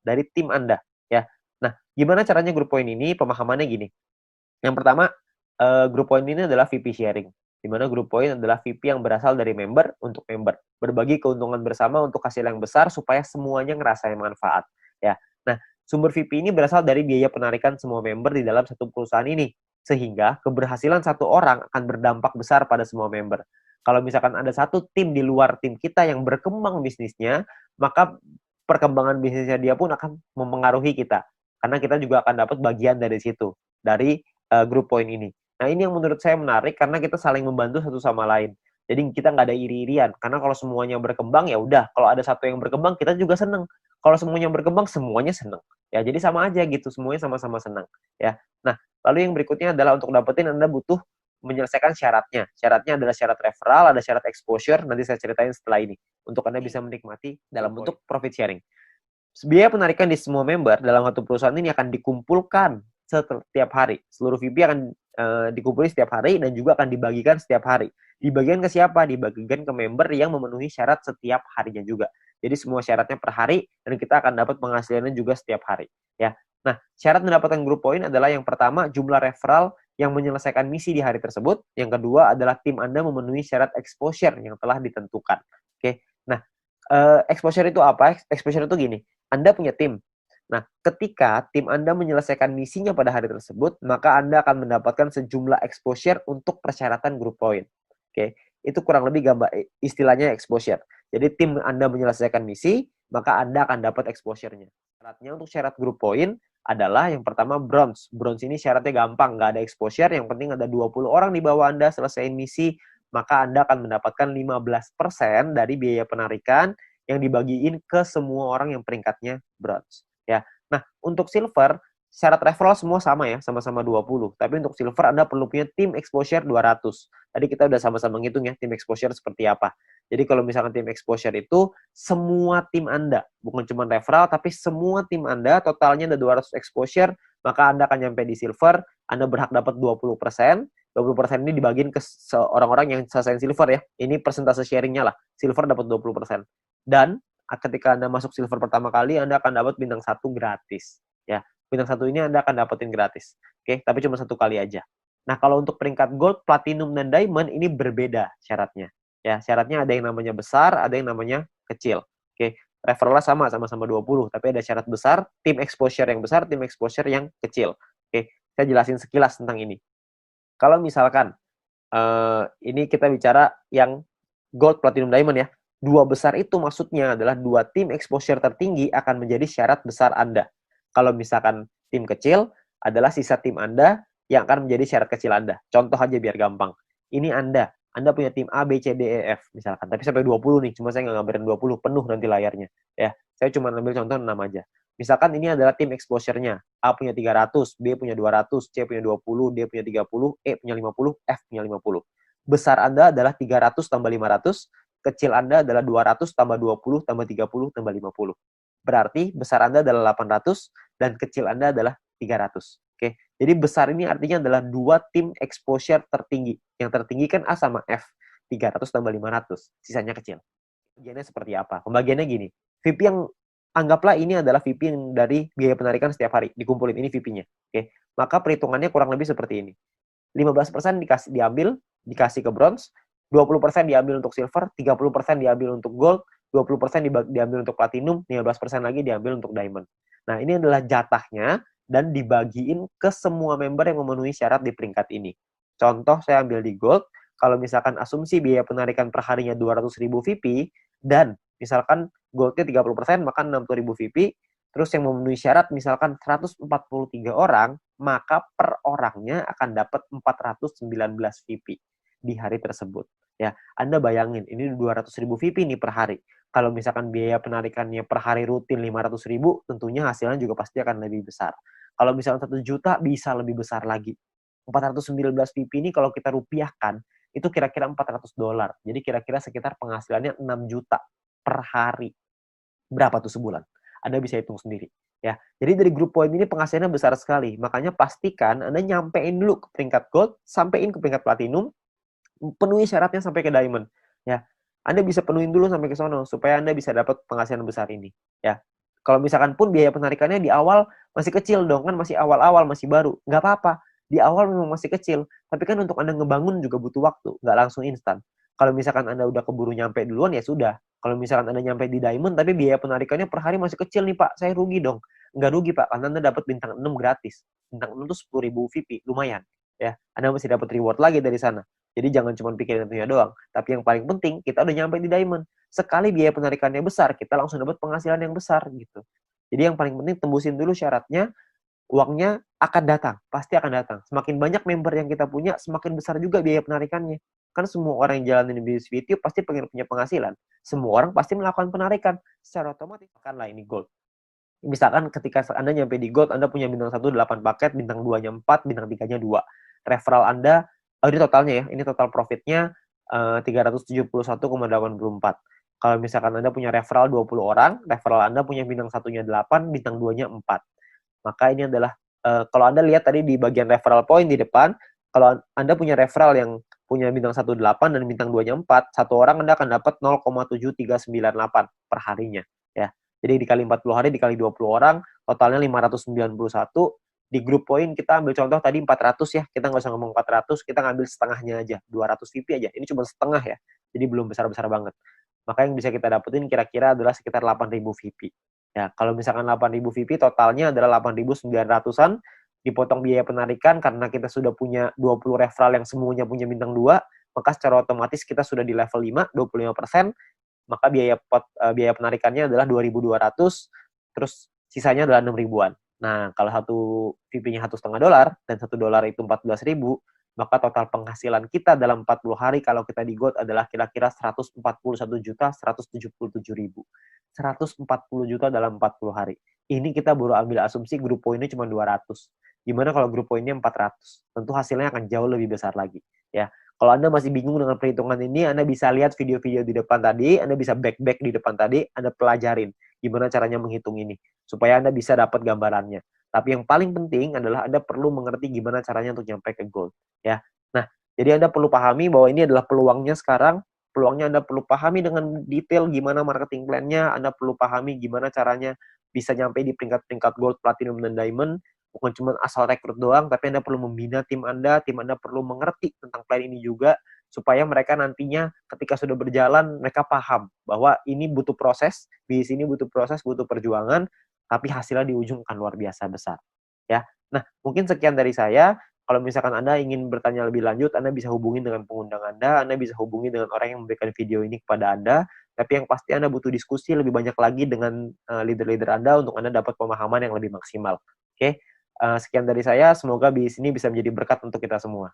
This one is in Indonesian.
dari tim Anda, ya. Nah, gimana caranya grup poin ini? Pemahamannya gini. Yang pertama, grup poin ini adalah VP sharing, di mana grup poin adalah VP yang berasal dari member untuk member, berbagi keuntungan bersama untuk hasil yang besar supaya semuanya ngerasain manfaat, ya. Nah, sumber VP ini berasal dari biaya penarikan semua member di dalam satu perusahaan ini, sehingga keberhasilan satu orang akan berdampak besar pada semua member. Kalau misalkan ada satu tim di luar tim kita yang berkembang bisnisnya, maka perkembangan bisnisnya dia pun akan mempengaruhi kita. Karena kita juga akan dapat bagian dari situ, dari grup poin ini. Nah, ini yang menurut saya menarik karena kita saling membantu satu sama lain. Jadi kita nggak ada iri-irian. Karena kalau semuanya berkembang, ya udah. Kalau ada satu yang berkembang, kita juga seneng. Kalau semuanya berkembang, semuanya seneng. Ya, jadi sama aja gitu. Semuanya sama-sama senang. Ya. Nah, lalu yang berikutnya adalah untuk dapetin Anda butuh menyelesaikan syaratnya. Syaratnya adalah syarat referral, ada syarat exposure, nanti saya ceritain setelah ini. Untuk Anda bisa menikmati dalam bentuk profit sharing. Biaya penarikan di semua member dalam satu perusahaan ini akan dikumpulkan setiap hari. Seluruh VP akan dikumpulkan setiap hari dan juga akan dibagikan setiap hari. Dibagikan ke siapa? Dibagikan ke member yang memenuhi syarat setiap harinya juga. Jadi semua syaratnya per hari dan kita akan dapat penghasilannya juga setiap hari. Ya. Nah, syarat mendapatkan grup poin adalah yang pertama jumlah referral yang menyelesaikan misi di hari tersebut. Yang kedua adalah tim Anda memenuhi syarat exposure yang telah ditentukan. Oke. Nah, exposure itu apa? Exposure itu gini. Anda punya tim. Nah, ketika tim Anda menyelesaikan misinya pada hari tersebut, maka Anda akan mendapatkan sejumlah exposure untuk persyaratan grup poin. Oke, itu kurang lebih gambar istilahnya exposure. Jadi tim Anda menyelesaikan misi, maka Anda akan dapat exposure-nya. Syaratnya untuk syarat grup poin adalah yang pertama bronze. Bronze ini syaratnya gampang, nggak ada exposure, yang penting ada 20 orang di bawah Anda selesaiin misi, maka Anda akan mendapatkan 15% dari biaya penarikan yang dibagiin ke semua orang yang peringkatnya bronze. Ya. Nah, untuk silver, syarat referral semua sama ya, sama-sama 20. Tapi untuk silver Anda perlu punya tim exposure 200. Tadi kita udah sama-sama ngitung ya, tim exposure seperti apa. Jadi kalau misalkan tim exposure itu semua tim Anda, bukan cuma referral, tapi semua tim Anda totalnya ada 200 exposure, maka Anda akan nyampe di silver, Anda berhak dapat 20%. 20% ini dibagiin ke orang-orang yang selesai silver ya. Ini persentase sharingnya lah. Silver dapat 20%. Dan ketika Anda masuk silver pertama kali, Anda akan dapat bintang 1 gratis. Ya, bintang 1 ini Anda akan dapetin gratis. Oke, tapi cuma 1 kali aja. Nah, kalau untuk peringkat gold, platinum, dan diamond ini berbeda syaratnya. Ya, syaratnya ada yang namanya besar, ada yang namanya kecil. Oke, referralnya sama-sama 20, tapi ada syarat besar, tim exposure yang besar, tim exposure yang kecil. Oke, saya jelasin sekilas tentang ini. Kalau misalkan ini kita bicara yang gold, platinum, diamond ya. 2 besar itu maksudnya adalah 2 tim exposure tertinggi akan menjadi syarat besar Anda. Kalau misalkan tim kecil adalah sisa tim Anda yang akan menjadi syarat kecil Anda. Contoh aja biar gampang. Ini Anda punya tim A, B, C, D, E, F misalkan. Tapi sampai 20 nih, cuma saya nggak ngambilin 20, penuh nanti layarnya. Ya, saya cuma ambil contoh 6 aja. Misalkan ini adalah tim exposure-nya. A punya 300, B punya 200, C punya 20, D punya 30, E punya 50, F punya 50. Besar Anda adalah 300 tambah 500, kecil Anda adalah 200 tambah 20 tambah 30 tambah 50. Berarti besar Anda adalah 800 dan kecil Anda adalah 300. Oke. Jadi besar ini artinya adalah 2 tim exposure tertinggi. Yang tertinggi kan A sama F. 300 tambah 500, sisanya kecil. Pembagiannya seperti apa? Pembagiannya gini. VP yang anggaplah ini adalah VP yang dari biaya penarikan setiap hari, dikumpulin ini VP-nya. Oke. Maka perhitungannya kurang lebih seperti ini. 15% dikasih ke bronze, 20% diambil untuk silver, 30% diambil untuk gold, 20% diambil untuk platinum, 15% lagi diambil untuk diamond. Nah, ini adalah jatahnya dan dibagiin ke semua member yang memenuhi syarat di peringkat ini. Contoh saya ambil di gold, kalau misalkan asumsi biaya penarikan per harinya 200.000 VP dan misalkan goldnya 30%, maka 60.000 VP, terus yang memenuhi syarat misalkan 143 orang, maka per orangnya akan dapat 419 VP di hari tersebut. Ya, Anda bayangin, ini 200.000 VP nih per hari. Kalau misalkan biaya penarikannya per hari rutin 500.000, tentunya hasilnya juga pasti akan lebih besar. Kalau misalkan 1 juta, bisa lebih besar lagi. 419 VP ini kalau kita rupiahkan, itu kira-kira $400. Jadi kira-kira sekitar penghasilannya 6 juta per hari. Berapa tuh sebulan? Anda bisa hitung sendiri. Ya, jadi dari grup poin ini penghasilannya besar sekali. Makanya pastikan Anda nyampein dulu ke peringkat gold, sampein ke peringkat platinum, penuhi syaratnya sampai ke diamond. Ya, Anda bisa penuhin dulu sampai ke sono supaya Anda bisa dapat penghasilan besar ini. Ya, Kalau misalkan pun biaya penarikannya di awal masih kecil dong, kan masih awal-awal, masih baru. Nggak apa-apa, di awal memang masih kecil, tapi kan untuk Anda ngebangun juga butuh waktu, nggak langsung instan. Kalau misalkan Anda udah keburu nyampe duluan, ya sudah. Kalau misalkan Anda nyampe di diamond, tapi biaya penarikannya per hari masih kecil nih Pak, saya rugi dong. Nggak rugi Pak, karena Anda dapat bintang 6 gratis. Bintang 6 tuh 10.000 VP, lumayan. Ya, Anda masih dapat reward lagi dari sana. Jadi jangan cuma pikirin itunya doang. Tapi yang paling penting, kita udah nyampe di diamond. Sekali biaya penarikannya besar, kita langsung dapat penghasilan yang besar gitu. Jadi yang paling penting tembusin dulu syaratnya, uangnya akan datang, pasti akan datang. Semakin banyak member yang kita punya, semakin besar juga biaya penarikannya. Kan semua orang yang jalanin bisnis YouTube pasti pengen punya penghasilan. Semua orang pasti melakukan penarikan. Secara otomatis akan lah ini gold. Misalkan ketika Anda nyampe di gold, Anda punya bintang 1 8 paket, bintang 2-nya 4, bintang 3-nya 2. Referral Anda, ini totalnya ya, ini total profitnya 371,84. Kalau misalkan Anda punya referral 20 orang, referral Anda punya bintang 1-nya 8, bintang 2-nya 4. Maka ini adalah, kalau Anda lihat tadi di bagian referral point di depan, kalau Anda punya referral yang punya bintang 1 8 dan bintang 2-nya 4, satu orang Anda akan dapat 0,7398 per harinya. Ya. Jadi dikali 40 hari, dikali 20 orang, totalnya 591. Di grup poin kita ambil contoh tadi 400 ya, kita nggak usah ngomong 400, kita ngambil setengahnya aja, 200 VP aja. Ini cuma setengah ya, jadi belum besar-besar banget. Maka yang bisa kita dapetin kira-kira adalah sekitar 8.000 VP. Ya, kalau misalkan 8.000 VP, totalnya adalah 8.900-an, dipotong biaya penarikan karena kita sudah punya 20 referral yang semuanya punya bintang 2, maka secara otomatis kita sudah di level 5, 25%, maka biaya penarikannya adalah 2.200, terus sisanya adalah 6 ribuan. Nah, kalau satu VP-nya $1,5 dan $1 itu 14.000, maka total penghasilan kita dalam 40 hari kalau kita di gold adalah kira-kira 141.177.000. 140 juta dalam 40 hari. Ini kita baru ambil asumsi grup poinnya cuma 200. Gimana kalau grup poinnya 400? Tentu hasilnya akan jauh lebih besar lagi. Ya, kalau Anda masih bingung dengan perhitungan ini, Anda bisa lihat video-video di depan tadi, Anda bisa back di depan tadi, Anda pelajarin gimana caranya menghitung ini, supaya Anda bisa dapat gambarannya. Tapi yang paling penting adalah Anda perlu mengerti gimana caranya untuk nyampe ke gold. Ya. Nah, jadi Anda perlu pahami bahwa ini adalah peluangnya sekarang, peluangnya Anda perlu pahami dengan detail gimana marketing plan-nya, Anda perlu pahami gimana caranya bisa nyampe di peringkat-peringkat gold, platinum, dan diamond, bukan cuma asal rekrut doang, tapi Anda perlu membina tim Anda perlu mengerti tentang plan ini juga, supaya mereka nantinya ketika sudah berjalan, mereka paham bahwa ini butuh proses, di sini butuh proses, butuh perjuangan, tapi hasilnya di ujung akan luar biasa besar. Ya, nah mungkin sekian dari saya. Kalau misalkan Anda ingin bertanya lebih lanjut, Anda bisa hubungi dengan pengundang Anda bisa hubungi dengan orang yang memberikan video ini kepada Anda, tapi yang pasti Anda butuh diskusi lebih banyak lagi dengan leader-leader Anda untuk Anda dapat pemahaman yang lebih maksimal. Oke? Sekian dari saya, semoga bisnis ini bisa menjadi berkat untuk kita semua.